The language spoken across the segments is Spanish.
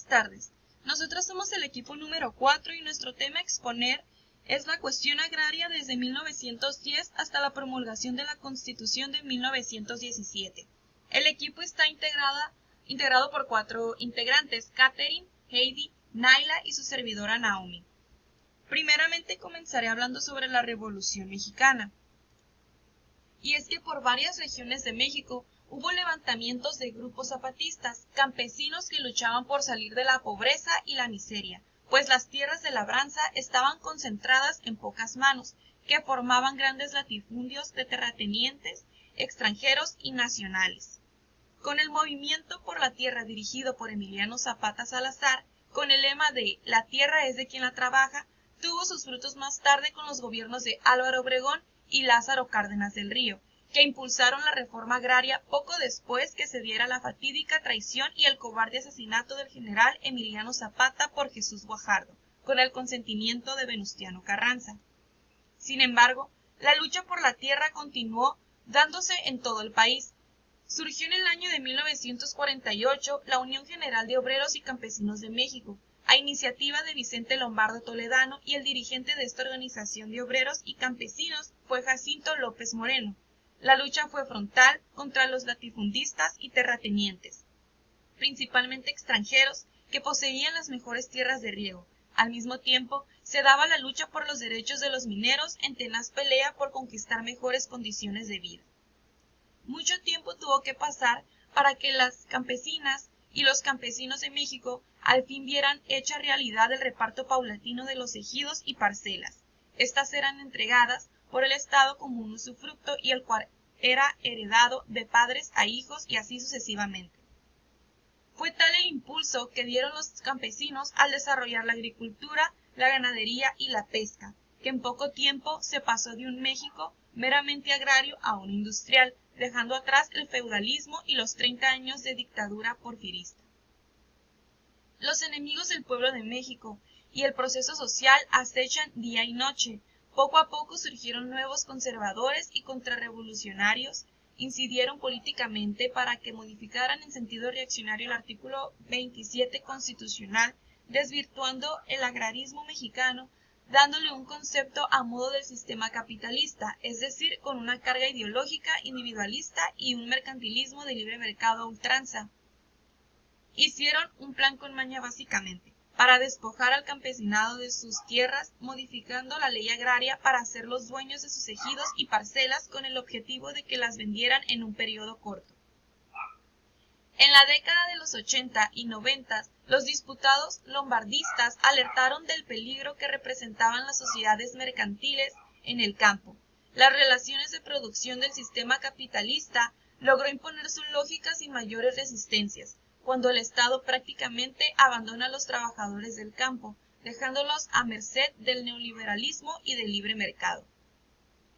tardes. Nosotros somos el equipo número 4 y nuestro tema a exponer es la cuestión agraria desde 1910 hasta la promulgación de la Constitución de 1917. El equipo está integrado por 4 integrantes: Catherine, Heidi, Naila y su servidora Naomi. Primeramente comenzaré hablando sobre la Revolución Mexicana. Y es que por varias regiones de México hubo levantamientos de grupos zapatistas, campesinos que luchaban por salir de la pobreza y la miseria, pues las tierras de labranza estaban concentradas en pocas manos, que formaban grandes latifundios de terratenientes, extranjeros y nacionales. Con el movimiento por la tierra dirigido por Emiliano Zapata Salazar, con el lema de "La tierra es de quien la trabaja", tuvo sus frutos más tarde con los gobiernos de Álvaro Obregón y Lázaro Cárdenas del Río, que impulsaron la reforma agraria poco después que se diera la fatídica traición y el cobarde asesinato del general Emiliano Zapata por Jesús Guajardo, con el consentimiento de Venustiano Carranza. Sin embargo, la lucha por la tierra continuó dándose en todo el país. Surgió en el año de 1948 la Unión General de Obreros y Campesinos de México, a iniciativa de Vicente Lombardo Toledano, y el dirigente de esta organización de obreros y campesinos fue Jacinto López Moreno. La lucha fue frontal contra los latifundistas y terratenientes, principalmente extranjeros, que poseían las mejores tierras de riego. Al mismo tiempo, se daba la lucha por los derechos de los mineros en tenaz pelea por conquistar mejores condiciones de vida. Mucho tiempo tuvo que pasar para que las campesinas y los campesinos de México al fin vieran hecha realidad el reparto paulatino de los ejidos y parcelas. Estas eran entregadas por el Estado como un usufructo y el cual era heredado de padres a hijos y así sucesivamente. Fue tal el impulso que dieron los campesinos al desarrollar la agricultura, la ganadería y la pesca, que en poco tiempo se pasó de un México meramente agrario a un industrial, dejando atrás el feudalismo y los 30 años de dictadura porfirista. Los enemigos del pueblo de México y el proceso social acechan día y noche. Poco a poco surgieron nuevos conservadores y contrarrevolucionarios, incidieron políticamente para que modificaran en sentido reaccionario el artículo 27 constitucional, desvirtuando el agrarismo mexicano, dándole un concepto a modo del sistema capitalista, es decir, con una carga ideológica individualista y un mercantilismo de libre mercado a ultranza. Hicieron un plan con maña básicamente, para despojar al campesinado de sus tierras, modificando la ley agraria para hacerlos dueños de sus ejidos y parcelas con el objetivo de que las vendieran en un periodo corto. En la década de los 80 y 90, los diputados lombardistas alertaron del peligro que representaban las sociedades mercantiles en el campo. Las relaciones de producción del sistema capitalista logró imponer su lógica sin mayores resistencias, cuando el Estado prácticamente abandona a los trabajadores del campo, dejándolos a merced del neoliberalismo y del libre mercado.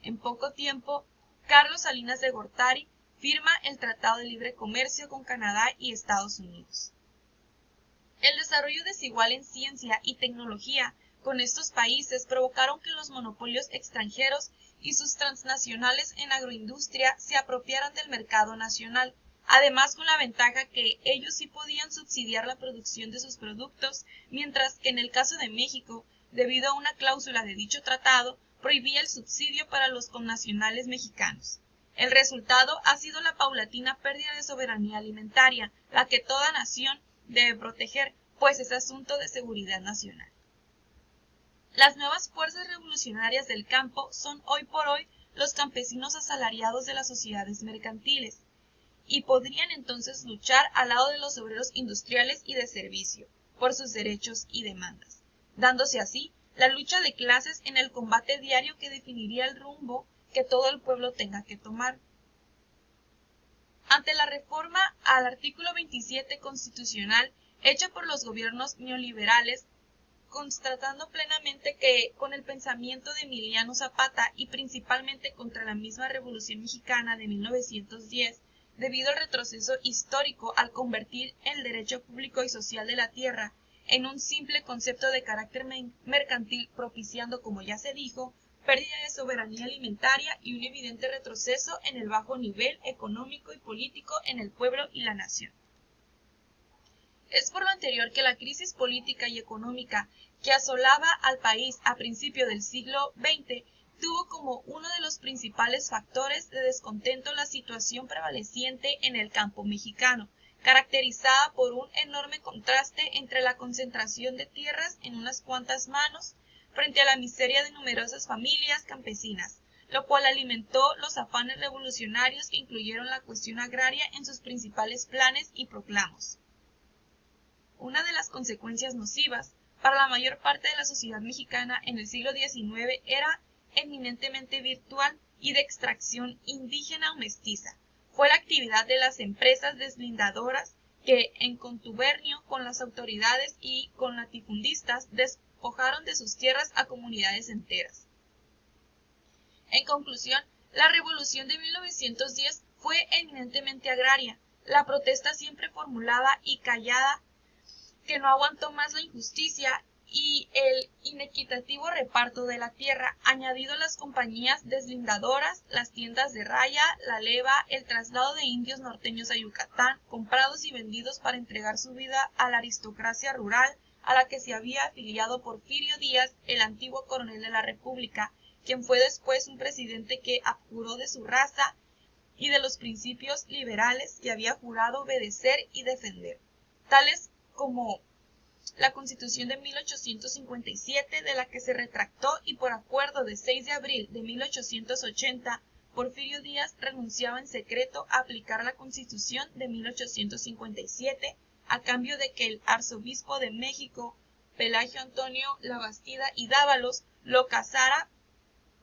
En poco tiempo, Carlos Salinas de Gortari firma el Tratado de Libre Comercio con Canadá y Estados Unidos. El desarrollo desigual en ciencia y tecnología con estos países provocaron que los monopolios extranjeros y sus transnacionales en agroindustria se apropiaran del mercado nacional, además con la ventaja que ellos sí podían subsidiar la producción de sus productos, mientras que en el caso de México, debido a una cláusula de dicho tratado, prohibía el subsidio para los connacionales mexicanos. El resultado ha sido la paulatina pérdida de soberanía alimentaria, la que toda nación debe proteger, pues es asunto de seguridad nacional. Las nuevas fuerzas revolucionarias del campo son hoy por hoy los campesinos asalariados de las sociedades mercantiles, y podrían entonces luchar al lado de los obreros industriales y de servicio, por sus derechos y demandas, dándose así la lucha de clases en el combate diario que definiría el rumbo que todo el pueblo tenga que tomar. Ante la reforma al artículo 27 constitucional hecha por los gobiernos neoliberales, constatando plenamente que con el pensamiento de Emiliano Zapata y principalmente contra la misma Revolución Mexicana de 1910, debido al retroceso histórico al convertir el derecho público y social de la tierra en un simple concepto de carácter mercantil, propiciando, como ya se dijo, pérdida de soberanía alimentaria y un evidente retroceso en el bajo nivel económico y político en el pueblo y la nación. Es por lo anterior que la crisis política y económica que asolaba al país a principios del siglo XX tuvo como uno de los principales factores de descontento la situación prevaleciente en el campo mexicano, caracterizada por un enorme contraste entre la concentración de tierras en unas cuantas manos frente a la miseria de numerosas familias campesinas, lo cual alimentó los afanes revolucionarios que incluyeron la cuestión agraria en sus principales planes y proclamos. Una de las consecuencias nocivas para la mayor parte de la sociedad mexicana en el siglo XIX era eminentemente virtual y de extracción indígena o mestiza. Fue la actividad de las empresas deslindadoras que, en contubernio con las autoridades y con latifundistas, despojaron de sus tierras a comunidades enteras. En conclusión, la revolución de 1910 fue eminentemente agraria. La protesta siempre formulada y callada que no aguantó más la injusticia y el inequitativo reparto de la tierra, añadido a las compañías deslindadoras, las tiendas de raya, la leva, el traslado de indios norteños a Yucatán, comprados y vendidos para entregar su vida a la aristocracia rural, a la que se había afiliado Porfirio Díaz, el antiguo coronel de la República, quien fue después un presidente que abjuró de su raza y de los principios liberales que había jurado obedecer y defender, tales como la Constitución de 1857, de la que se retractó y por acuerdo de 6 de abril de 1880, Porfirio Díaz renunciaba en secreto a aplicar la Constitución de 1857 a cambio de que el arzobispo de México, Pelagio Antonio Labastida y Dávalos, lo casara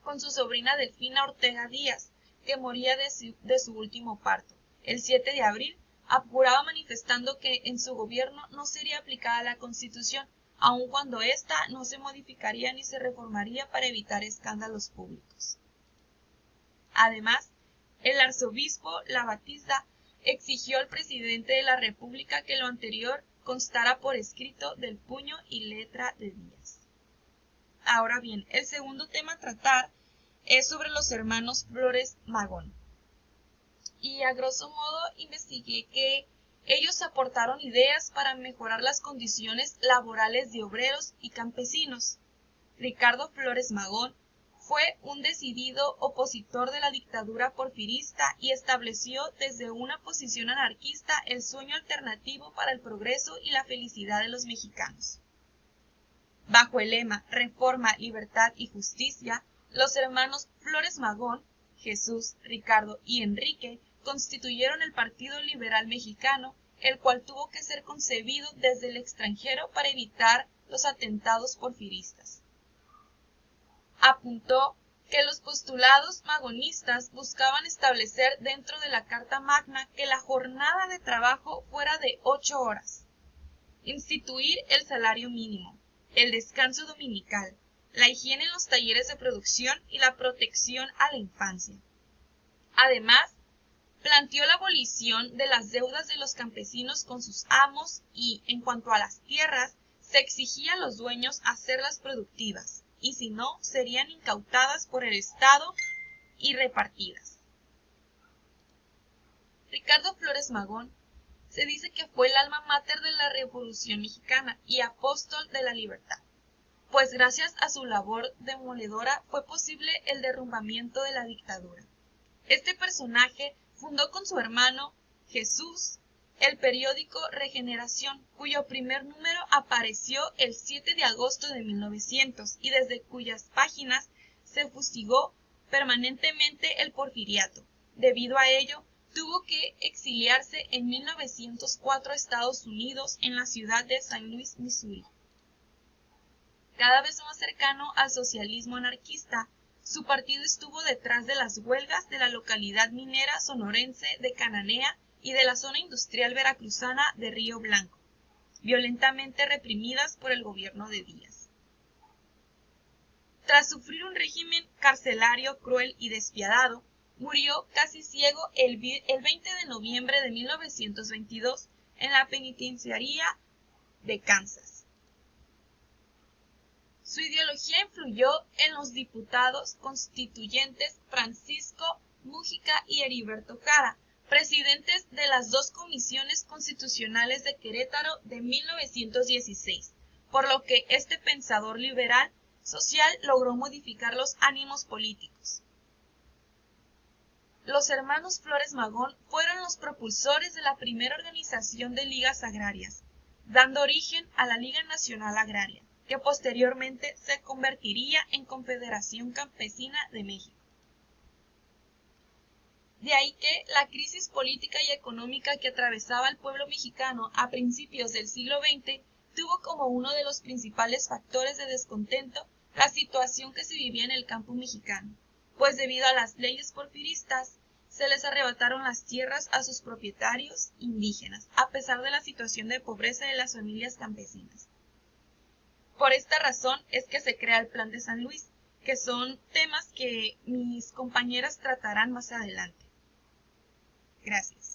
con su sobrina Delfina Ortega Díaz, que moría de su último parto. El 7 de abril abjuraba manifestando que en su gobierno no sería aplicada la Constitución, aun cuando ésta no se modificaría ni se reformaría para evitar escándalos públicos. Además, el arzobispo Labatista exigió al presidente de la República que lo anterior constara por escrito del puño y letra de Díaz. Ahora bien, el segundo tema a tratar es sobre los hermanos Flores Magón. Y a grosso modo investigué que ellos aportaron ideas para mejorar las condiciones laborales de obreros y campesinos. Ricardo Flores Magón fue un decidido opositor de la dictadura porfirista y estableció desde una posición anarquista el sueño alternativo para el progreso y la felicidad de los mexicanos. Bajo el lema Reforma, Libertad y Justicia, los hermanos Flores Magón, Jesús, Ricardo y Enrique, constituyeron el Partido Liberal Mexicano, el cual tuvo que ser concebido desde el extranjero para evitar los atentados porfiristas. Apuntó que los postulados magonistas buscaban establecer dentro de la Carta Magna que la jornada de trabajo fuera de 8 horas, instituir el salario mínimo, el descanso dominical, la higiene en los talleres de producción y la protección a la infancia. Además, planteó la abolición de las deudas de los campesinos con sus amos y, en cuanto a las tierras, se exigía a los dueños hacerlas productivas, y si no, serían incautadas por el Estado y repartidas. Ricardo Flores Magón se dice que fue el alma mater de la Revolución Mexicana y apóstol de la libertad, pues gracias a su labor demoledora fue posible el derrumbamiento de la dictadura. Este personaje fundó con su hermano Jesús el periódico Regeneración, cuyo primer número apareció el 7 de agosto de 1900 y desde cuyas páginas se fustigó permanentemente el porfiriato. Debido a ello, tuvo que exiliarse en 1904 a Estados Unidos, en la ciudad de San Luis, Missouri. Cada vez más cercano al socialismo anarquista, su partido estuvo detrás de las huelgas de la localidad minera sonorense de Cananea y de la zona industrial veracruzana de Río Blanco, violentamente reprimidas por el gobierno de Díaz. Tras sufrir un régimen carcelario cruel y despiadado, murió casi ciego el 20 de noviembre de 1922 en la penitenciaría de Kansas. Su ideología influyó en los diputados constituyentes Francisco Múgica y Heriberto Jara, presidentes de las dos comisiones constitucionales de Querétaro de 1916, por lo que este pensador liberal social logró modificar los ánimos políticos. Los hermanos Flores Magón fueron los propulsores de la primera organización de ligas agrarias, dando origen a la Liga Nacional Agraria, que posteriormente se convertiría en Confederación Campesina de México. De ahí que la crisis política y económica que atravesaba el pueblo mexicano a principios del siglo XX tuvo como uno de los principales factores de descontento la situación que se vivía en el campo mexicano, pues debido a las leyes porfiristas se les arrebataron las tierras a sus propietarios indígenas, a pesar de la situación de pobreza de las familias campesinas. Por esta razón es que se crea el Plan de San Luis, que son temas que mis compañeras tratarán más adelante. Gracias.